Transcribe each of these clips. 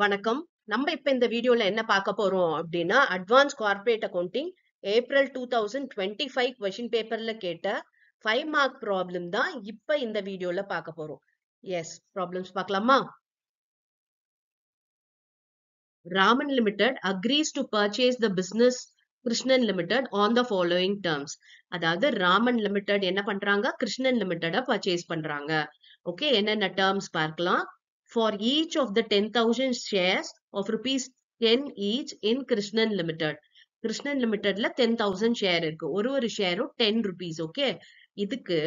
வணக்கம். நம்ம இப்ப இந்த வீடியோல என்ன பார்க்க போறோம் அப்படின்னா advance corporate accounting April 2025 question பேப்பர்ல கேட்ட 5 மார்க் ப்ராப்ளம் தான் இப்ப இந்த வீடியோல பார்க்க போறோம். எஸ், ப்ராப்ளம்ஸ் பார்க்கலாமா? Raman Limited agrees to purchase the business Krishnan Limited on the following terms. அதாவது ராமன் லிமிடெட் என்ன பண்றாங்க? கிருஷ்ணன் லிமிடெட பர்ச்சேஸ் பண்றாங்க. ஓகே, என்னென்ன டேர்ம்ஸ் பார்க்கலாம். For each of the 10,000 shares of rupees 10 each in Krishnan Limited. Krishnan லிமிடெட்ல 10,000 share இருக்கு. ஒரு ஷேரும் 10 rupees. ஓகே, இதுக்கு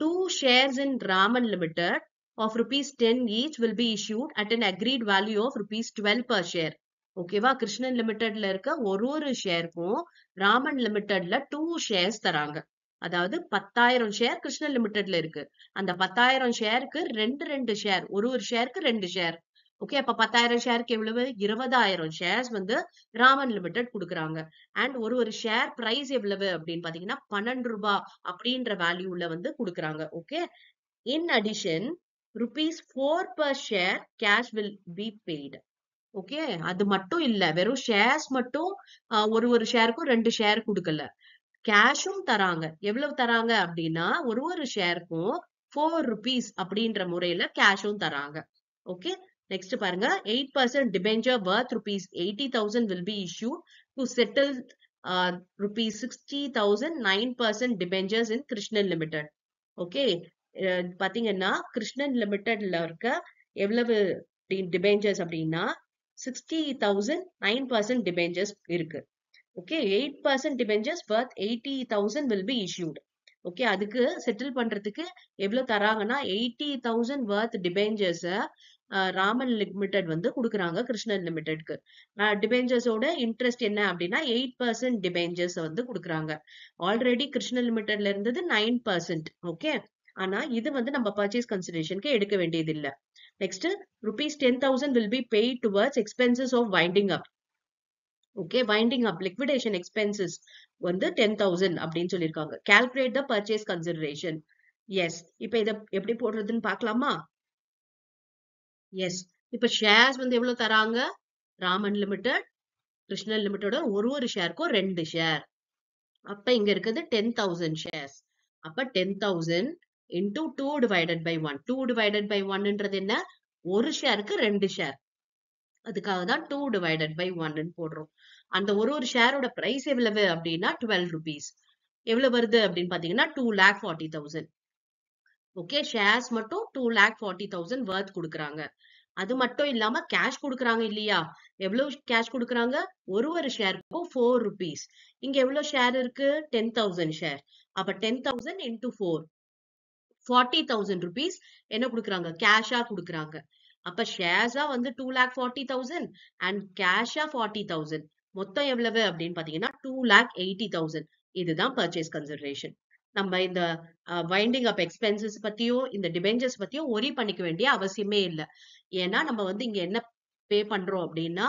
2 shares in Raman Limited of rupees 10 each will be issued at an agreed value of rupees 12 per share. ஓகேவா? கிருஷ்ணன் லிமிடெட்ல இருக்க ஒரு ஷேருக்கும் Raman லிமிடெட்ல 2 shares தராங்க. அதாவது 10,000 share Krishnan லிமிடெட்ல இருக்கு. அந்த 10,000 ஷேருக்கு ரெண்டு ஷேர், ஒரு ஷேருக்கு 2 ஷேர். ஓகே, அப்ப 10,000 ஷேருக்கு எவ்வளவு? 20,000 ஷேர்ஸ் வந்து ராமன் லிமிடெட் கொடுக்குறாங்க. அண்ட் ஒரு ஷேர் பிரைஸ் எவ்வளவு அப்படின்னு பாத்தீங்கன்னா 12 ரூபாய் அப்படின்ற வேல்யூல வந்து கொடுக்குறாங்க. Okay, in addition rupees 4 per share cash will be paid. Okay, அது மட்டும் இல்ல, வெறும் ஷேர்ஸ் மட்டும் ஒரு ஷேருக்கும் 2 ஷேர் கொடுக்கல, கேஷும் தராங்க. எவ்வளவு தராங்க அப்படின்னா ஒரு ஷேருக்கும் 4 rupees அப்படின்ற முறையில கேஷும் தராங்க. ஓகே, நெக்ஸ்ட் பாருங்க. 8% debenture worth rupees 80,000 will be issued to settle rupees 60,000 9% debentures in Krishnan Limited. Okay, பாத்தீங்கன்னா கிருஷ்ணன் லிமிடெட்ல இருக்க எவ்வளவு டிபெஞ்சர்ஸ் அப்படின்னா 60,000 9% டிபெஞ்சர்ஸ் இருக்கு. Okay, 8% debentures worth 80,000 will be issued. Okay, அதுக்கு செட்டில் பண்றதுக்கு எவ்வளவு தராங்கன்னா 80,000 worth டிபெஞ்சர்ஸ் ராமன் லிமிடெட் வந்து கொடுக்குறாங்க கிருஷ்ணன் லிமிடெட்க்கு. டிபெஞ்சர்ஸோட இன்ட்ரெஸ்ட் என்ன அப்படின்னா 8% டிபெஞ்சர்ஸ் வந்து கொடுக்குறாங்க. ஆல்ரெடி கிருஷ்ணன் லிமிடெட்ல இருந்தது 9%. ஓகே, ஆனா இது வந்து நம்ம பர்ச்சேஸ் கன்சிடரேஷனுக்கு எடுக்க வேண்டியது இல்ல. Next, rupees 10,000 will be paid towards expenses of winding up. Okay, winding up liquidation expenses வந்து 10,000 அப்படின்னு சொல்லியிருக்காங்க. Calculate the purchase consideration. Yes, இப்ப இத எப்படி போடுறதுன்னு பார்க்கலாமா? எஸ், இப்ப ஷேர்ஸ் வந்து எவ்வளவு தராங்க? ராமன் லிமிடெட் கிருஷ்ணன் லிமிடெட் ஒரு ஷேருக்கும் 2 ஷேர். அப்ப இங்க இருக்குது 10,000 ஷேர்ஸ். அப்ப 10,000 into 2 divided by 1. 2 divided by 1ன்றது என்ன? ஒரு ஷேருக்கு 2 ஷேர். அதுக்காக தான் 2 divided by 1 போடுறோம். அந்த ஒரு ஷேரோட பிரைஸ் எவ்வளவு அப்படின்னா 12 rupees. எவ்வளவு வருது அப்படின்னு பாத்தீங்கன்னா 2,40,000. ஓகே, ஷேர்ஸ் மட்டும் 2,40,000 worth கொடுக்குறாங்க. அது மட்டும் இல்லாம கேஷ் கொடுக்குறாங்க இல்லையா? எவ்வளவு கேஷ் கொடுக்குறாங்க? ஒரு ஷேருக்கும் 4 rupees. இங்க எவ்வளவு ஷேர் இருக்கு? 10,000 ஷேர். அப்ப 10,000 into 4 40,000 rupees என்ன கொடுக்குறாங்க? கேஷா கொடுக்குறாங்க. அப்ப ஷேர்ஸா வந்து 2,40,000 அண்ட் கேஷா 40,000. மொத்தம் எவ்வளவு அப்படின்னு பாத்தீங்கன்னா 2,80,000. இதுதான் பர்ச்சேஸ் கன்சிடரேஷன். நம்ம இந்த வைண்டிங் அப் எக்ஸ்பென்சஸ் பத்தியோ இந்த டிபெஞ்சர்ஸ் பத்தியோ ஒரி பண்ணிக்க வேண்டிய அவசியமே இல்ல. ஏன்னா நம்ம வந்து இங்க என்ன பே பண்றோம் அப்படின்னா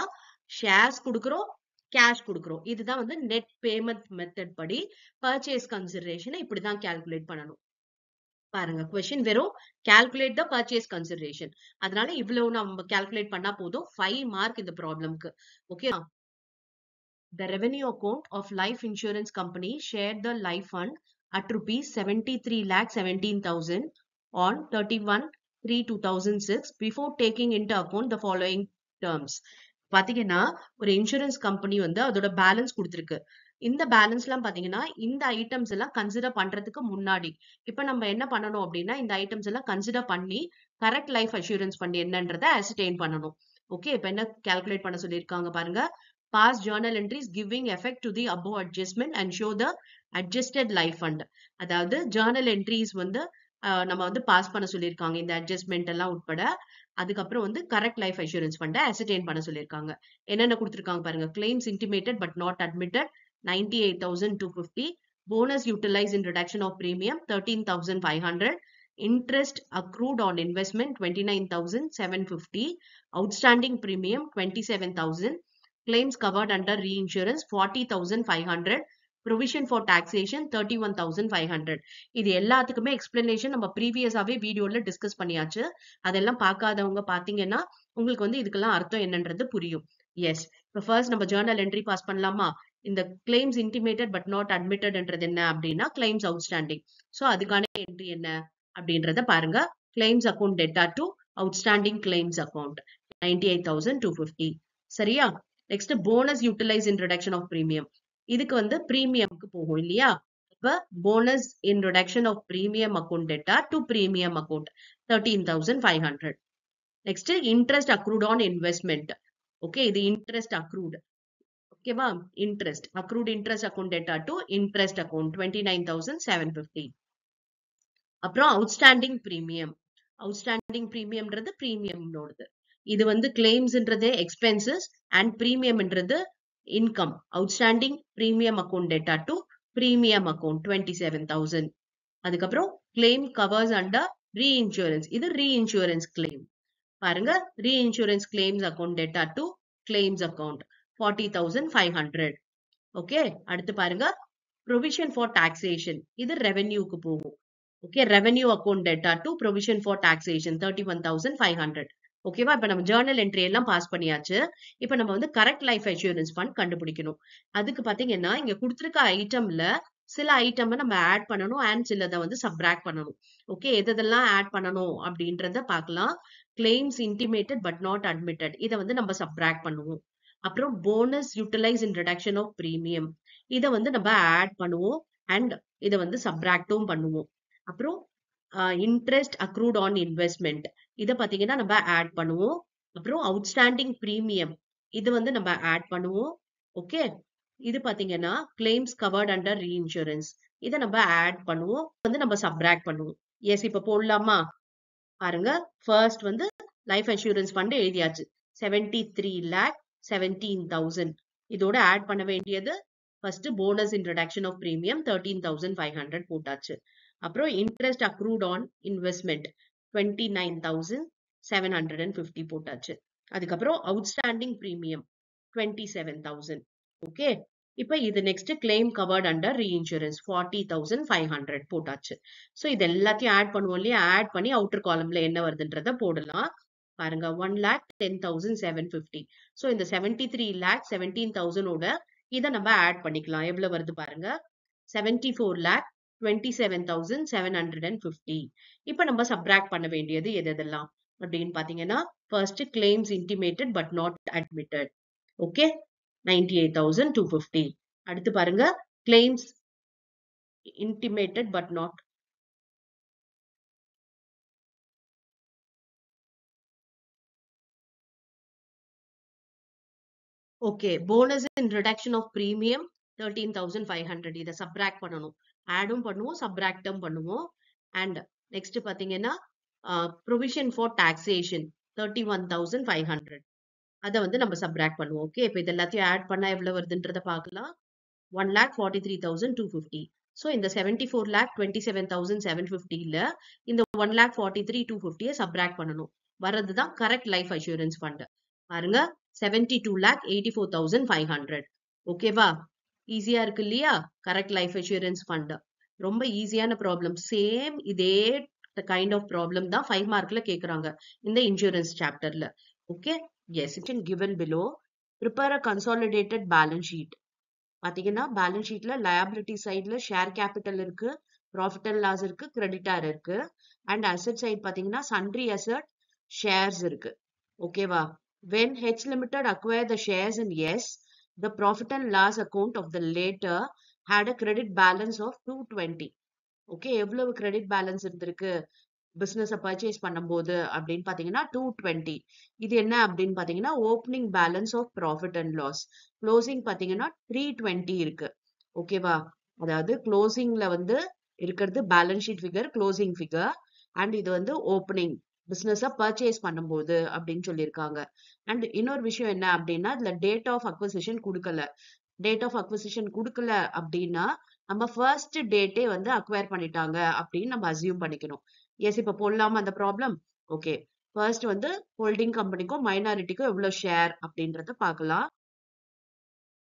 ஷேர்ஸ் கொடுக்குறோம், கேஷ் கொடுக்குறோம். இதுதான் வந்து நெட் பேமெண்ட் மெத்தட் படி பர்ச்சேஸ் கன்சிடரேஷனை இப்படிதான் கால்குலேட் பண்ணணும். பாருங்க, கொஸ்டின் வெறும் calculate the purchase consideration. அதனால இவ்வளவு நம்ம calculate பண்ணா போதும். 5 மார்க் இந்த ப்ராப்ளம்க்கு. Okay, the revenue account of life insurance company shared the life fund at rupees 73,17,000 on 31/3/2006 before taking into account the following terms. பாத்தீங்கன்னா ஒரு இன்சூரன்ஸ் கம்பெனி வந்து அதோட பேலன்ஸ் கொடுத்திருக்கு. இந்த பேலன்ஸ் எல்லாம் பாத்தீங்கன்னா இந்த ஐட்டம்ஸ் எல்லாம் கன்சிடர் பண்றதுக்கு முன்னாடி இப்ப நம்ம என்ன பண்ணணும் அப்படின்னா இந்த ஐட்டம்ஸ் எல்லாம் கன்சிடர் பண்ணி கரெக்ட் லைஃப் அஷூரன்ஸ் பண்ணி என்னன்றதை அசிடைன் பண்ணணும். ஓகே, இப்ப என்ன கால்குலேட் பண்ண சொல்லியிருக்காங்க பாருங்க. Past journal entries giving effect to the above adjustment and show the adjusted life fund. அதாவது journal entries வந்து நம்ம வந்து பாஸ் பண்ண சொல்லியிருக்காங்க இந்த அட்ஜஸ்ட்மெண்ட் எல்லாம் உட்பட. அதுக்கப்புறம் வந்து correct life assurance fund ascertain பண்ண சொல்லியிருக்காங்க. என்னென்ன கொடுத்திருக்காங்க பாருங்க. Claims intimated but not admitted 98,250. Bonus utilise in reduction of premium 13,500. interest accrued on investment 29,750. outstanding premium 27,000. claims covered under reinsurance 40,500. provision for taxation 31,500. இது எல்லாத்துக்குமே எக்ஸ்பிளனேஷன் நம்ம ப்ரீவியஸாவே வீடியோல டிஸ்கஸ் பண்ணியாச்சு. அதெல்லாம் பார்க்காதவங்க பாத்தீங்கன்னா உங்களுக்கு வந்து இதுக்கெல்லாம் அர்த்தம் என்னன்றது புரியும். எஸ். இப்ப ஃபர்ஸ்ட் நம்ம ஜர்னல் என்ட்ரி பாஸ் பண்ணலாமா? இந்த கிளைம்ஸ் இன்டிமேட்டட் பட் நாட் அட்மிட்டட்ன்றது என்ன அப்படின்னா கிளைம்ஸ் அவுட்ஸ்டாண்டிங். சோ அதுக்கான என்ட்ரி என்ன அப்படின்றத பாருங்க. Claims account debtor to outstanding claims account 98,250. சரியா? Next bonus utilise in reduction of premium. இதுக்கு வந்து பிரீமியம்க்கு போகும் இல்லையா? இப்ப bonus in reduction of premium account debtor to premium account 13,500. Next interest accrued on investment. Okay, இது இன்ட்ரெஸ்ட் அக்ரூட். ஓகேவா? Interest accrued interest account debtor to interest account 29,750. அப்புறம் outstanding premium. Outstanding பிரீமியம்ன்றது பிரீமியம்னோடது. இது வந்து கிளைம்ஸ்ன்றது எக்ஸ்பென்சஸ் அண்ட் பிரீமியம்ன்றது income. Outstanding premium account debtor to premium account 27,000. அதுக்கப்புறம் கிளைம் கவர்ஸ் அண்டர் ரீஇன்சூரன்ஸ். இது ரீஇன்சூரன்ஸ் கிளைம். பாருங்க, reinsurance claims account debtor to claims account 40,500. Okay, அடுத்து பாருங்க ப்ரொவிஷன் ஃபார் டாக்ஸேஷன். இது ரெவென்யூக்கு போகும். Okay, revenue account debtor to provision for taxation 31,500. ஓகேவா? இப்ப நம்ம ஜர்னல் என்ட்ரி எல்லாம் பாஸ் பண்ணியாச்சு. இப்ப நம்ம வந்து கரெக்ட் லைஃப் இன்சூரன்ஸ் ஃபண்ட் கண்டுபிடிக்கணும். அதுக்கு பாத்தீங்கன்னா இங்க கொடுத்திருக்க ஐட்டம்ல சில ஐட்டம் நம்ம ஆட் பண்ணணும் அண்ட் சிலதை வந்து சப்ராக்ட் பண்ணணும். ஓகே, எதெல்லாம் ஆட் பண்ணணும் அப்படின்றத பார்க்கலாம். Claims intimated but not admitted, இதை வந்து நம்ம சப்ராக்ட் பண்ணுவோம். அப்புறம் bonus utilise in reduction of premium, இதை வந்து நம்ம ஆட் பண்ணுவோம் அண்ட் இதை வந்து சப்ராக்டும் பண்ணுவோம். அப்புறம் இன்ட்ரெஸ்ட் அக்ரூட் ஆன் இன்வெஸ்ட்மெண்ட், இதை பாத்தீங்கன்னா நம்ம ஆட் பண்ணுவோம். அப்புறம் அவுட்ஸ்டாண்டிங் பிரீமியம், இது வந்து நம்ம ஆட் பண்ணுவோம். ஓகே, இது பாத்தீங்கன்னா கிளைம்ஸ் கவர்ட் அண்டர் ரீஇன்சூரன்ஸ், இதை நம்ம ஆட் பண்ணுவோம், வந்து நம்ம சப்ராக்ட் பண்ணுவோம். எஸ், இப்ப போடலாமா? பாருங்க, ஃபர்ஸ்ட் வந்து லைஃப் இன்சூரன்ஸ் ஃபண்ட் எழுதியாச்சு 73,17,000. இதோட ஆட் பண்ண வேண்டியது first bonus in reduction of premium 13,500 போட்டாச்சு. அப்புறம் இன்ட்ரெஸ்ட் அக்ரூட் ஆன் இன்வெஸ்ட்மெண்ட் 29,750 போட்டாச்சு. அதுக்கப்புறம் அவுட்ஸ்டாண்டிங் பிரீமியம் 27,000. ஓகே, இப்ப இது next claim covert under reinsurance 40,500 போட்டாச்சு. சோ இது எல்லாத்தையும் ஆட் பண்ணுவோம் இல்லையா? ஆட் பண்ணி அவுட்டர் காலம்ல என்ன வருதுன்றத போடலாம். பாருங்க, 1,10,750. சோ இந்த 73,17,000 ஓட இதை நம்ம ஆட் பண்ணிக்கலாம். எவ்வளவு வருது பாருங்க, 74,27,750. இப்ப நம்ம சப்ராக்ட் பண்ண வேண்டியது எதெல்லாம் அப்படின்னு பாத்தீங்கன்னா, first claims intimated but not admitted. Okay, 98,250. அடுத்து பாருங்க, claims intimated but not okay, bonus in reduction of premium 13,500. இதை சப்ராக்ட் பண்ணணும். ஆடும் பண்ணுவோம், சப்ராக்டும் பண்ணுவோம். அண்ட் நெக்ஸ்ட் பாத்தீங்கன்னா ப்ரொவிஷன் ஃபார் டாக்ஸேஷன் 31,500. அதை வந்து நம்ம சப்ராக்ட் பண்ணுவோம். ஓகே, இப்ப இது எல்லாத்தையும் ஆட் பண்ணா எவ்வளவு வருதுன்றத பார்க்கலாம். 1,43,250. சோ இந்த 74,27,750ல இந்த 1,43,250 சப்ராக்ட் பண்ணணும். வரதுதான் கரெக்ட் லைஃப் இன்சூரன்ஸ் ஃபண்ட். பாருங்க, 72,84,500. ஓகேவா? ஈஸியா இருக்கு இல்லையா? கரெக்ட் லைஃப் இன்சூரன்ஸ் ஃபண்ட் ரொம்ப ஈஸியான ப்ராப்ளம். சேம் இதே கைண்ட் ஆஃப் ப்ராப்ளம் தான் 5 மார்க்ல கேக்குறாங்க இந்த இன்சூரன்ஸ் சாப்டர்ல. Okay, yes, it given below. Prepare a consolidated balance sheet. பாத்தீங்கன்னா பேலன்ஸ் ஷீட்ல லயபிலிட்டி சைட்ல ஷேர் கேபிட்டல் இருக்கு, ப்ராஃபிட் அண்ட் லாஸ் இருக்கு, கிரெடிட்டார் இருக்கு. அண்ட் அசெட் சைட் பாத்தீங்கன்னா சன்ட்ரி அசெட், ஷேர்ஸ் இருக்கு. ஓகேவா? when H Limited acquired the shares in S, the profit and loss account of the later had a credit balance of 220. Okay, எவ்வளவு credit balance இருந்திருக்கு business purchase பண்ணும்போது அப்படின்னு பாத்தீங்கன்னா 220. இது என்ன அப்படின்னு பாத்தீங்கன்னா opening balance of profit and loss. Closing பாத்தீங்கன்னா 320 இருக்கு. ஓகேவா? அதாவது க்ளோசிங்ல வந்து இருக்கிறது balance sheet figure, closing figure. And இது வந்து ஓப்பனிங் பிசினஸ பர்ச்சேஸ் பண்ணும்போது அப்படின்னு சொல்லியிருக்காங்க. அண்ட் இன்னொரு விஷயம் என்ன அப்படின்னா இதுல டேட் ஆஃப் அக்விசிஷன் கொடுக்கல. டேட் ஆஃப் அக்விசிஷன் கொடுக்கல அப்படின்னா நம்ம ஃபர்ஸ்ட் டேட்டே வந்து அக்வயர் பண்ணிட்டாங்க அப்படின்னு நம்ம அசியூம் பண்ணிக்கணும். எஸ், இப்ப போடலாமா அந்த ப்ராப்ளம்? ஓகே, ஃபர்ஸ்ட் வந்து ஹோல்டிங் கம்பெனிக்கும் மைனாரிட்டிக்கும் எவ்வளவு ஷேர் அப்படின்றத பார்க்கலாம்.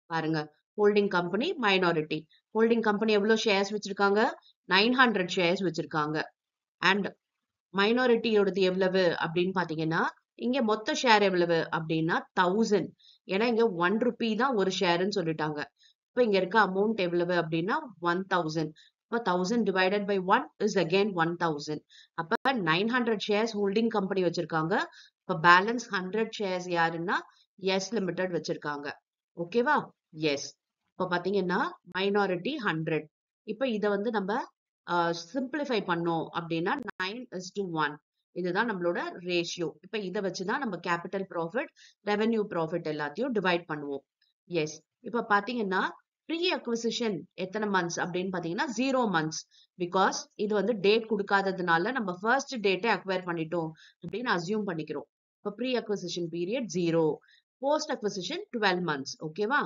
பாருங்க, holding company, minority. Holding company எவ்வளவு ஷேர்ஸ் வச்சிருக்காங்க? 900 ஷேர்ஸ் வச்சிருக்காங்க. அண்ட் மைனாரிட்டியோடது எவ்வளவு அப்படின்னு பாத்தீங்கன்னா இங்க மொத்த ஷேர் எவ்வளவு அப்படின்னா 1000. ஏன்னா இங்க 1 ரூபி தான் ஒரு ஷேர்னு சொல்லிட்டாங்க. இப்ப இங்க இருக்க அமௌண்ட் எவ்வளவு அப்படின்னா 1000. அப்ப 1000 divided by 1 is again 1000. அப்ப 900 shares holding company வச்சிருக்காங்க. இப்ப பேலன்ஸ் 100 shares யாருன்னா எஸ் லிமிடெட் வச்சிருக்காங்க. ஓகேவா? எஸ். இப்ப பாத்தீங்கன்னா மைனாரிட்டி 100. இப்ப இத வந்து நம்ம சிம்பிளிஃபை பண்ணோம் அப்படின்னா 9:1. இதுதான் நம்மளோட ரேஷியோ. இப்ப இத வச்சுதான் நம்ம கேபிட்டல் ப்ராஃபிட், ரெவென்யூ ப்ராஃபிட் எல்லாத்தையும் டிவைட் பண்ணுவோம். எஸ். இப்ப பாத்தீங்கன்னா ப்ரீ அக்விசிஷன் எத்தனை மந்த்ஸ் அப்படின்னு பாத்தீங்கன்னா 0 மந்த்ஸ். பிகாஸ் இது வந்து டேட் கொடுக்காததுனால நம்ம ஃபர்ஸ்ட் டேட்டை அக்வயர் பண்ணிட்டோம் அப்படின்னு அசியூம் பண்ணிக்கிறோம். இப்ப pre acquisition period 0. Post acquisition 12 months. ஓகேவா?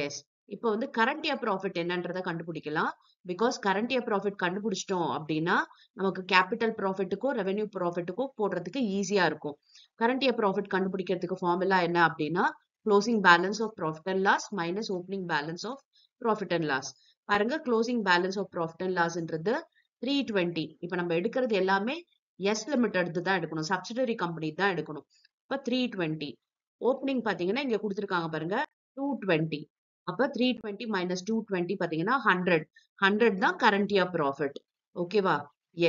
எஸ். இப்போ வந்து கரண்ட் இயர் ப்ராஃபிட் என்னன்றதை கண்டுபிடிக்கலாம். பிகாஸ் கரண்ட் இயர் ப்ராஃபிட் கண்டுபிடிச்சிட்டோம் அப்படின்னா நமக்கு கேபிட்டல் ப்ராஃபிட்டுக்கும் ரெவென்யூ ப்ராஃபிட்டுக்கும் போடுறதுக்கு ஈஸியா இருக்கும். கரண்ட் இயர் ப்ராஃபிட் கண்டுபிடிக்கிறதுக்கு ஃபார்முலா என்ன அப்படின்னா closing balance of profit and loss minus opening balance of profit and loss. பாருங்க, closing balance of profit and லாஸ்ன்றது 320. இப்ப நம்ம எடுக்கிறது எல்லாமே எஸ் லிமிடெட் தான் எடுக்கணும், சப்சிடரி கம்பெனி தான் எடுக்கணும். இப்ப 320. ஓப்பனிங் பாத்தீங்கன்னா இங்க கொடுத்துருக்காங்க பாருங்க 220. அப்ப 320 minus 220 பாத்தீங்கன்னா 100. 100 தான் கரண்ட் இயர் ப்ராஃபிட். ஓகேவா?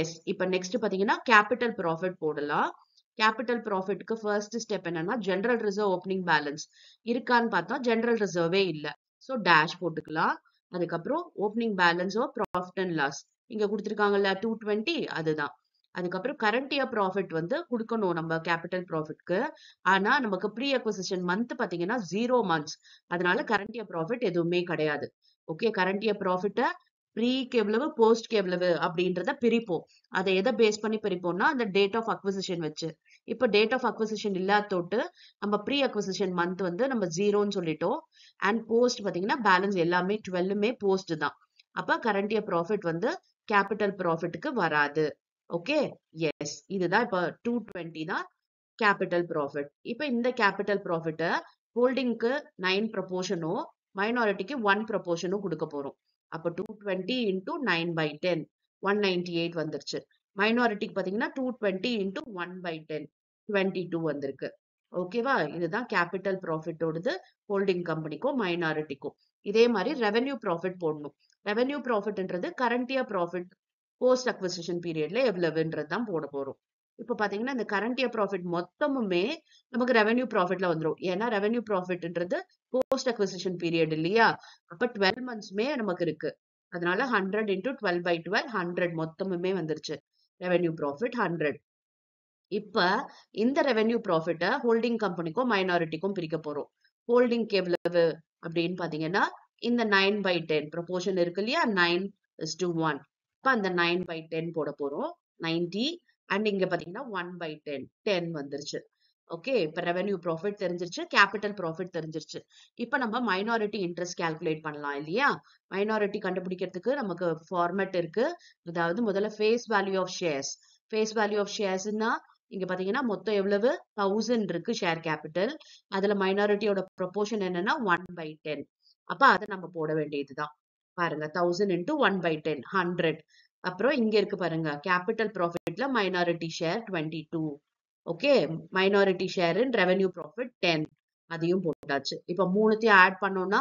எஸ். இப்ப நெக்ஸ்ட் பாத்தீங்கன்னா கேபிட்டல் ப்ராஃபிட் போடலாம். கேபிட்டல் ப்ராஃபிட்க்கு ஃபர்ஸ்ட் ஸ்டெப் என்னன்னா ஜெனரல் ரிசர்வ் ஓப்பனிங் பேலன்ஸ் இருக்கான்னு பார்த்தா ஜெனரல் ரிசர்வே இல்ல. சோ டேஷ் போட்டுக்கலாம். அதுக்கப்புறம் opening balance of profit and loss இங்க கொடுத்துருக்காங்கல்ல 220, அதுதான். அதுக்கப்புறம் கரண்ட் இயர் ப்ராஃபிட் வந்து கொடுக்கணும் நம்ம கேபிட்டல் ப்ராஃபிட்க்கு. ஆனா நமக்கு ப்ரீ அக்விசிஷன் மந்த் பாத்தீங்கன்னா 0 மந்த்ஸ். அதனால கரண்ட் இயர் ப்ராஃபிட் எதுவுமே கிடையாது. ஓகே, கரண்ட் இயர் ப்ராஃபிட்ட ப்ரீக்கு எவ்வளவு போஸ்ட்க்கு எவ்வளவு அப்படின்றத பிரிப்போம். அதை எதை பேஸ் பண்ணி பிரிப்போம்னா அந்த டேட் ஆஃப் அக்விசிஷன் வச்சு. இப்ப டேட் ஆஃப் அக்விசிஷன் இல்லாதோட்டு நம்ம ப்ரீ அக்விசிஷன் மந்த் வந்து நம்ம 0ன்னு சொல்லிட்டோம். அண்ட் போஸ்ட் பாத்தீங்கன்னா பேலன்ஸ் எல்லாமே 12மே போஸ்ட் தான். அப்ப கரண்ட் இயர் ப்ராஃபிட் வந்து கேபிட்டல் ப்ராஃபிட்டுக்கு வராது. Okay, yes. இதுதான் இப்ப 220 தான் கேபிட்டல் ப்ராஃபிட். இப்ப இந்த கேபிட்டல் ப்ராஃபிட்ட ஹோல்டிங்க்கு 9 ப்ரொபோர்ஷனும் மைனாரிட்டிக்கு 1 ப்ரொபோர்ஷனும் கொடுக்க போறோம். அப்ப 220 into 9/10 198 வந்துருச்சு. மைனாரிட்டிக்கு பாத்தீங்கன்னா 220 into 1/10 22 வந்திருக்கு. ஓகேவா? இதுதான் கேபிட்டல் ப்ராஃபிட்டோடது ஹோல்டிங் கம்பெனிக்கும் மைனாரிட்டிக்கும். இதே மாதிரி ரெவென்யூ ப்ராஃபிட் போடணும். ரெவென்யூ ப்ராஃபிட்ன்றது current year profit post acquisition பீரியட்ல எவ்வளவுன்றது தான் போட போறோம். இப்ப பாத்தீங்கன்னா இந்த கரண்ட் இயர் ப்ராஃபிட் மொத்தமுமே நமக்கு ரெவென்யூ ப்ராஃபிட்ல வந்துரும். ஏன்னா ரெவென்யூ ப்ராஃபிட்ன்றது போஸ்ட் அக்விசிஷன் பீரியட் இல்லையா? அப்ப 12 மந்த்ஸ்மே நமக்கு இருக்கு. அதனால 100 into 12/12 100 மொத்தமுமே வந்துருச்சு. Revenue profit 100. இப்ப இந்த ரெவென்யூ ப்ராஃபிட்ட ஹோல்டிங் கம்பெனிக்கும் மைனாரிட்டிக்கும் பிரிக்க போறோம். ஹோல்டிங்க்கு எவ்வளவு அப்படின்னு பாத்தீங்கன்னா இந்த 9/10 ப்ரொபோர்ஷன் இருக்கு இல்லையா? 9:1. அப்ப அந்த 9/10 போட போறோம். 90. அண்ட் இங்க பாத்தீங்கன்னா 1/10 10 வந்துருச்சு. ஓகே, இப்ப ரெவென்யூ ப்ராஃபிட் தெரிஞ்சிருச்சு, கேபிட்டல் ப்ராஃபிட் தெரிஞ்சிருச்சு. இப்ப நம்ம மைனாரிட்டி இன்ட்ரெஸ்ட் கால்குலேட் பண்ணலாம் இல்லையா? மைனாரிட்டி கண்டுபிடிக்கிறதுக்கு நமக்கு ஃபார்மேட் இருக்கு. அதாவது முதல்ல face value of shares. Face value of ஷேர்ஸ்னா இங்க பாத்தீங்கன்னா மொத்தம் எவ்வளவு 1000 இருக்கு ஷேர் கேபிட்டல். அதுல மைனாரிட்டியோட ப்ரொபோர்ஷன் என்னன்னா 1/10. அப்ப அதை நம்ம போட வேண்டியதுதான். பாருங்க 1000 into 1/10 100. அப்புறம் இங்க இருக்கு பாருங்க கேபிட்டல் ப்ராஃபிட்ல minority share 22. Okay, minority share in revenue profit 10. அதையும் போட்டாச்சு. இப்ப மூணுத்தையும் ஆட் பண்ணோம்னா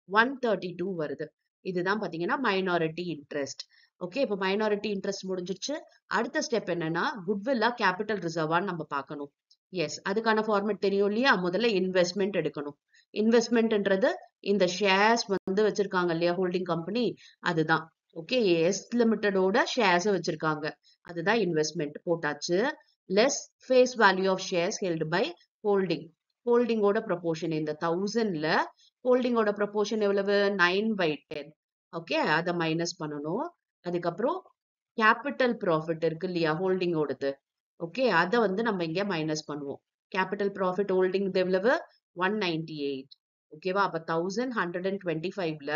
132 வருது. இதுதான் பாத்தீங்கன்னா மைனாரிட்டி இன்ட்ரெஸ்ட். ஓகே, இப்ப மைனாரிட்டி இன்ட்ரெஸ்ட் முடிஞ்சிருச்சு. அடுத்த ஸ்டெப் என்னன்னா குட்வில்லா கேபிட்டல் ரிசர்வான்னு நம்ம பார்க்கணும். எஸ், அதுக்கான ஃபார்மேட் தெரியும் இல்லையா? முதல்ல இன்வெஸ்ட்மெண்ட் எடுக்கணும். இன்வெஸ்ட்மெண்ட்ன்றது இந்த ஷேர்ஸ் வந்து வச்சிருக்காங்க இல்லையா ஹோல்டிங் கம்பெனி, அதுதான். ஓகே, எஸ் லிமிட்டடோட ஷேர்ஸ் வச்சிருக்காங்க, அதுதான் இன்வெஸ்ட்மெண்ட் போட்டாச்சு. Less face value of shares held by holding. ஹோல்டிங்கோட ப்ரொபோர்ஷன் இந்த 1000ல ஹோல்டிங்கோட ப்ரொபோர்ஷன் எவ்வளவு 9/10. ஓகே, அதை மைனஸ் பண்ணணும். அதுக்கப்புறம் கேபிட்டல் ப்ராஃபிட் இருக்கு இல்லையா ஹோல்டிங்கோடது, ஓகே, அதை வந்து நம்ம இங்க மைனஸ் பண்ணுவோம். கேபிட்டல் ப்ராஃபிட் ஹோல்டிங் எவ்வளவு 198. ஓகேவா? அப்ப 1125ல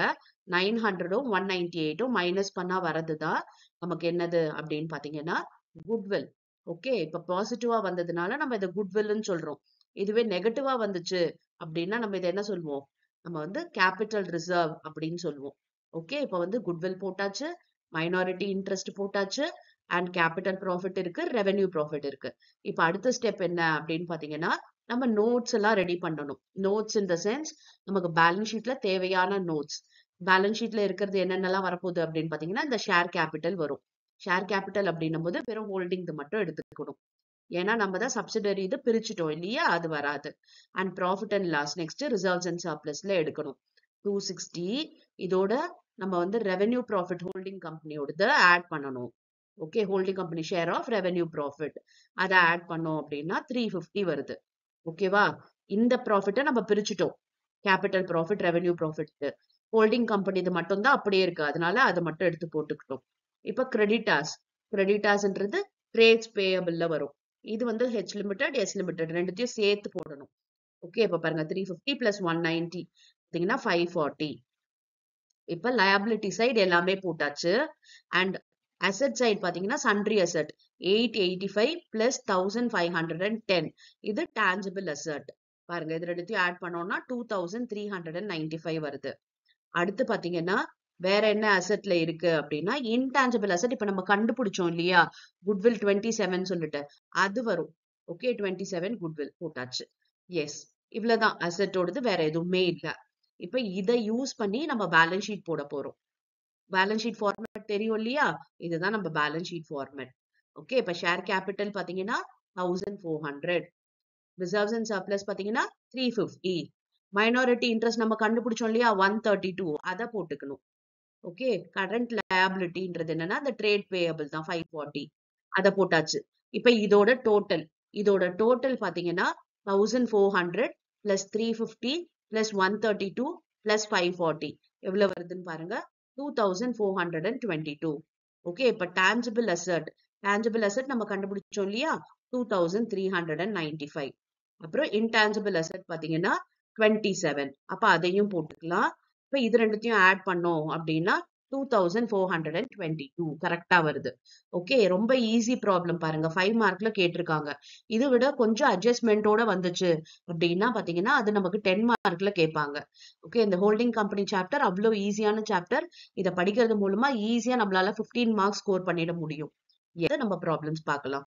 900ம் 198ம் மைனஸ் பண்ணா வரதுதான் நமக்கு என்னது அப்படின்னு பாத்தீங்கன்னா குட்வில். ஓகே, இப்ப பாசிட்டிவா வந்ததுனால நம்ம இதை குட்வில்னு சொல்றோம். இதுவே நெகட்டிவா வந்துச்சு அப்படின்னா நம்ம இதை என்ன சொல்லுவோம்? நம்ம வந்து கேபிட்டல் ரிசர்வ் அப்படின்னு சொல்லுவோம். ஓகே, இப்ப வந்து குட்வில் போட்டாச்சு, மைனாரிட்டி இன்ட்ரெஸ்ட் போட்டாச்சு, அண்ட் கேபிட்டல் ப்ராஃபிட் இருக்கு, ரெவென்யூ ப்ராஃபிட் இருக்கு. இப்ப அடுத்த ஸ்டெப் என்ன அப்படின்னு பாத்தீங்கன்னா, நம்ம நோட்ஸ் எல்லாம் ரெடி பண்ணணும். நோட்ஸ் இன் த சென்ஸ் நமக்கு பேலன்ஸ் ஷீட்ல தேவையான நோட்ஸ். பேலன்ஸ் ஷீட்ல இருக்கிறது என்னென்னலாம் வரப்போகுது அப்படின்னு பாத்தீங்கன்னா, இந்த ஷேர் கேபிட்டல் வரும். ஷேர் கேபிட்டல் அப்படின்னும் போது வெறும் ஹோல்டிங் மட்டும் எடுத்துக்கணும். ஏன்னா நம்ம தான் சப்சிடரி இது பிரிச்சுட்டோம் இல்லையா, அது வராது. And profit and loss next reserves and சர்ப்ளஸ்ல எடுக்கணும். 260 இதோட நம்ம வந்து ரெவென்யூ ப்ராஃபிட் ஹோல்டிங் கம்பெனியோட ஆட் பண்ணணும். Okay, holding company share of revenue profit அதை ஆட் பண்ணோம் அப்படின்னா 350 வருது. ஓகேவா, இந்த ப்ராஃபிட்டை நம்ம பிரிச்சுட்டோம். Capital profit, revenue profit, holding company இது மட்டும் தான் அப்படியே இருக்கு, அதனால அதை மட்டும் எடுத்து போட்டுக்கிட்டோம். இப்ப கிரெடிட்டாஸ், கிரெடிட்டாஸ்ன்றது ட்ரேட்ஸ் பேயபிள்ல வரும். இது வந்து ஹெச் லிமிடெட், எஸ் லிமிடெட் ரெண்டுத்தையும் சேர்த்து போடணும். ஓகே, இப்ப பாருங்க 350 பிளஸ் 190 பாத்தீங்கன்னா 540. இப்ப லயபிலிட்டி சைடு எல்லாமே போட்டாச்சு. அண்ட் அசெட் சைடு பாத்தீங்கன்னா சன்ட்ரி அசெட் 885 பிளஸ் 1510 இது டான்ஜிபிள் அசெட். பாருங்க இது ரெண்டுத்தையும் ஆட் பண்ணோம்னா 2395 வருது. அடுத்து பாத்தீங்கன்னா வேற என்ன அசெட்ல இருக்கு அப்படின்னா இன்டான்ஜிபிள் அசெட். இப்ப நம்ம கண்டுபிடிச்சோம் இல்லையா குட்வில் 27 சொல்லிட்டு, அது வரும். ஓகே, 27 குட்வில் போட்டாச்சு. எஸ், இவ்வளவுதான் அசெட்டோடது, வேற எதுவுமே இல்ல. இப்ப இதை யூஸ் பண்ணி நம்ம பேலன்ஸ் ஷீட் போட போறோம். பேலன்ஸ் ஷீட் ஃபார்மேட் தெரியும் இல்லையா, இதுதான் நம்ம பேலன்ஸ் ஷீட் ஃபார்மேட். ஓகே, இப்ப ஷேர் கேபிட்டல் பாத்தீங்கன்னா 1400, ரிசர்வ்ஸ் அண்ட் சர்ப்ளஸ் பாத்தீங்கன்னா 350, மைனாரிட்டி இன்ட்ரெஸ்ட் நம்ம கண்டுபிடிச்சோம் இல்லையா 132, அதை போட்டுக்கணும். ஓகே, கரண்ட் லயபிலிட்டின்றது என்னன்னா அந்த ட்ரேட் பேயபிள் தான் 540, அதை போட்டாச்சு. இப்ப இதோட டோட்டல் பாத்தீங்கன்னா 1400 பிளஸ் 350 பிளஸ் 132 பிளஸ் 540 எவ்வளவு வருதுன்னு பாருங்க, 2422. ஓகே, இப்ப டான்ஜிபிள் அசெட் நம்ம கண்டுபிடிச்சோம் இல்லையா 2395. அப்புறம் இன்டான்ஜிபிள் அசெட் பாத்தீங்கன்னா 27, அப்ப அதையும் போட்டுக்கலாம். இப்ப இது ரெண்டுத்தையும் ஆட் பண்ணோம் அப்படின்னா 2422 கரெக்டா வருது. ஓகே, ரொம்ப ஈஸி ப்ராப்ளம் பாருங்க, 5 மார்க்ல கேட்டிருக்காங்க. இதை விட கொஞ்சம் அட்ஜஸ்ட்மெண்டோட வந்துச்சு அப்படின்னா பாத்தீங்கன்னா அது நமக்கு 10 மார்க்ல கேட்பாங்க. ஓகே, இந்த ஹோல்டிங் கம்பெனி சாப்டர் அவ்வளவு ஈஸியான சாப்டர். இதை படிக்கிறது மூலமா ஈஸியா நம்மளால 15 மார்க்ஸ் ஸ்கோர் பண்ணிட முடியும். எதை நம்ம ப்ராப்ளம்ஸ் பார்க்கலாம்.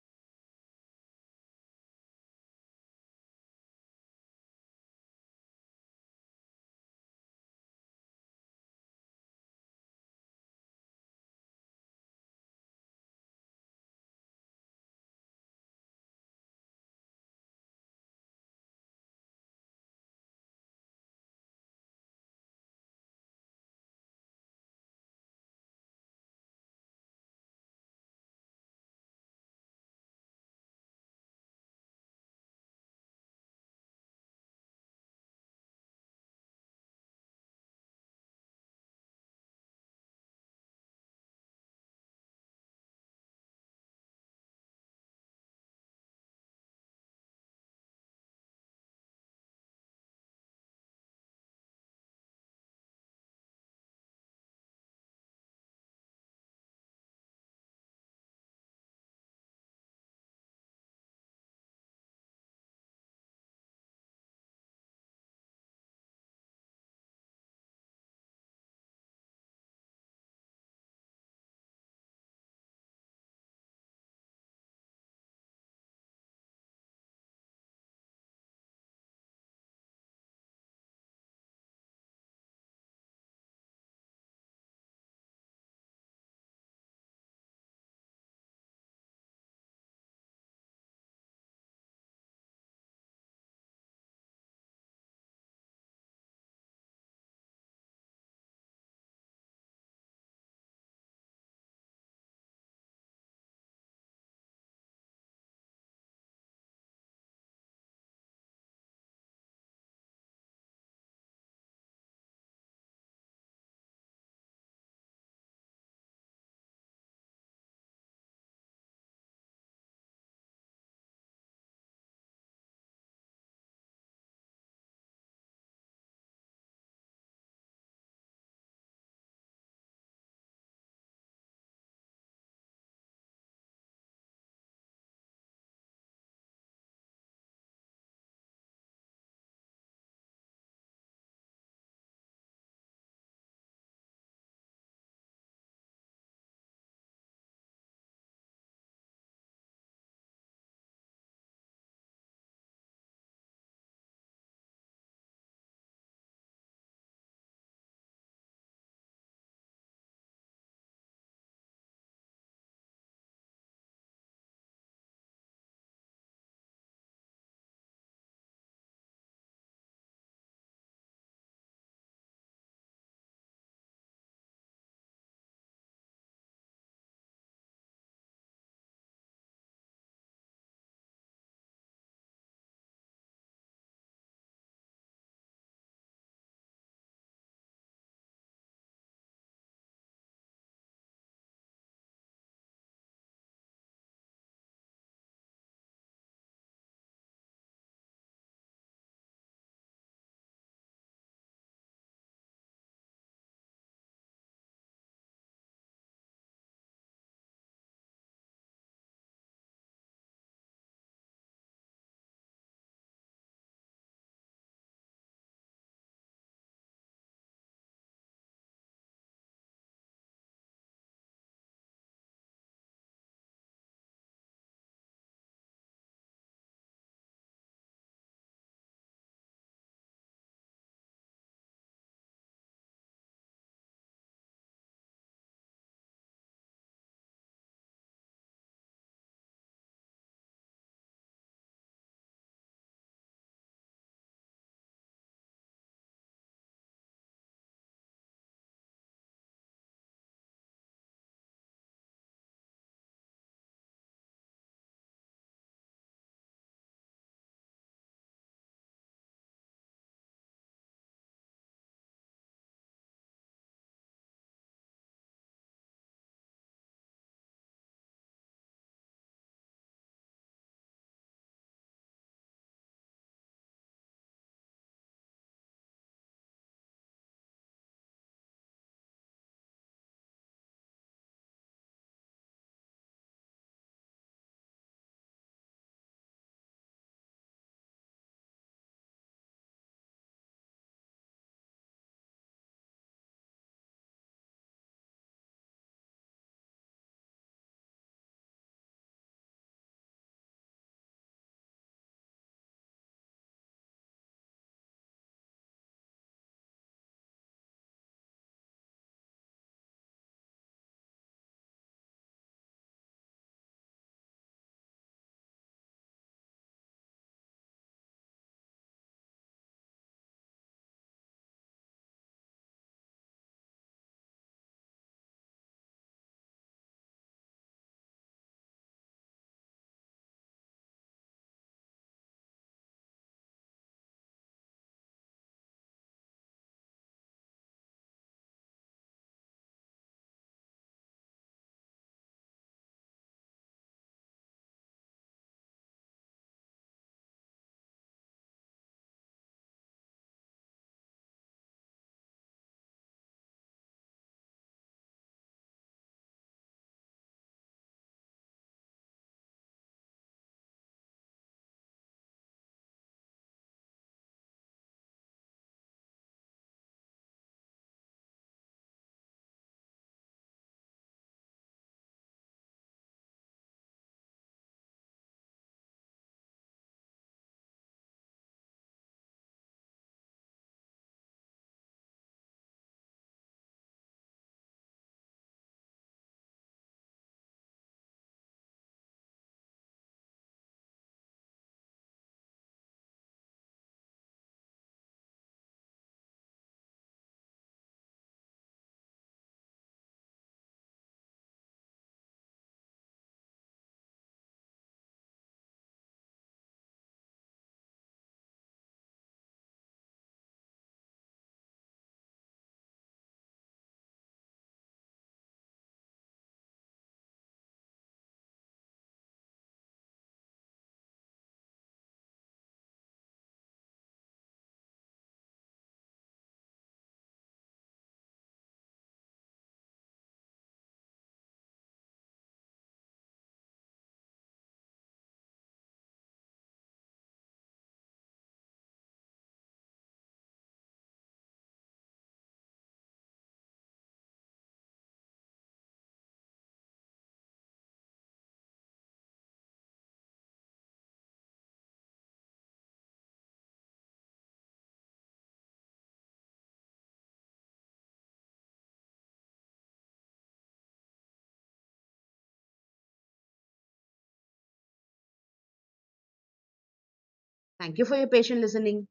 Thank you for your patient listening.